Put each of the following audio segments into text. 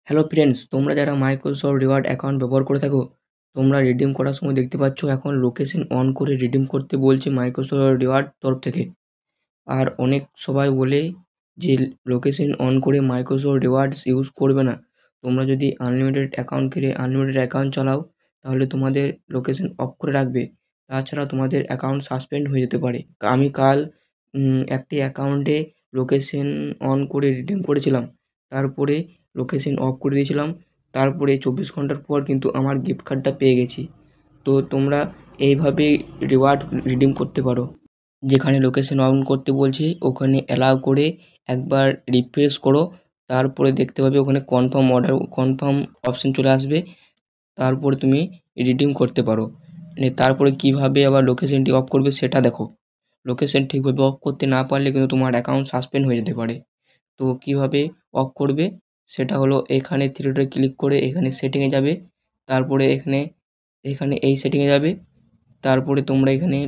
Hello friends, তোমরা যারা Microsoft reward account ব্যবহার করে থাকো, তোমরা রিডিম করার সময় দেখতে পাচ্ছ এখন লোকেশন অন করে রিডিম করতে বলছে মাইক্রোসফট রিওয়ার্ড তরফ থেকে। আর অনেক সবাই বলে যে লোকেশন অন করে মাইক্রোসফট রিওয়ার্ডস ইউজ করবে না। তোমরা যদি আনলিমিটেড অ্যাকাউন্ট কিনে আনলিমিটেড অ্যাকাউন্ট চালাও, তাহলে তোমাদের লোকেশন অফ করে রাখবে। তাছাড়া তোমাদের অ্যাকাউন্ট সাসপেন্ড হয়ে যেতে পারে। আমি কাল একটি অ্যাকাউন্টে লোকেশন অন করে রিডিম করেছিলাম, তারপরে লোকেশন অফ করে দিয়েছিলাম। তারপরে 24 ঘন্টার পর কিন্তু আমার গিফট কার্ডটা পেয়ে গেছি। তো তোমরা এইভাবেই রিওয়ার্ড রিডিম করতে পারো। যেখানে লোকেশন অন করতে বলছে ওখানে অ্যালাউ করে একবার রিফ্রেশ করো, তারপরে দেখতে পাবে ওখানে কনফার্ম অপশন চলে আসবে। তারপরে তুমি রিডিম করতে পারো। তারপরে কিভাবে আবার লোকেশনটি অফ করবে সেটা দেখো। লোকেশন ঠিকভাবে অফ করতে না পারলে কিন্তু তোমার অ্যাকাউন্ট সাসপেন্ড হয়ে যেতে পারে। তো কিভাবে অফ করবে সেটা হলো, এখানে থ্রি ডটে ক্লিক করে এখানে সেটিংয়ে যাবে। তারপরে এখানে এখানে এই সেটিংয়ে যাবে। তারপরে তোমরা এখানে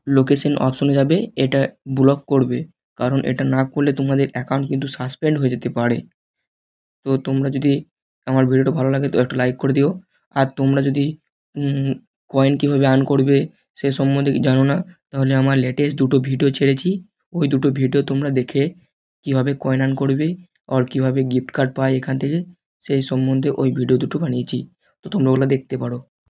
লোকেশন অপশনে যাবে, এটা ব্লক করবে, কারণ এটা না করলে তোমাদের অ্যাকাউন্ট কিন্তু সাসপেন্ড হয়ে যেতে পারে। তো তোমরা যদি আমার ভিডিওটা ভালো লাগে তো একটা লাইক করে দিও। আর তোমরা যদি কয়েন কীভাবে আর্ন করবে সে সম্বন্ধে জানো না, তাহলে আমার লেটেস্ট দুটো ভিডিও ছেড়েছি, ওই দুটো ভিডিও তোমরা দেখে কীভাবে কয়েন আর্ন করবে আর কীভাবে গিফট কার্ড পায় এখান থেকে সেই সম্বন্ধে ওই ভিডিও দুটো বানিয়েছি। তো তোমরা ওগুলো দেখতে পারো।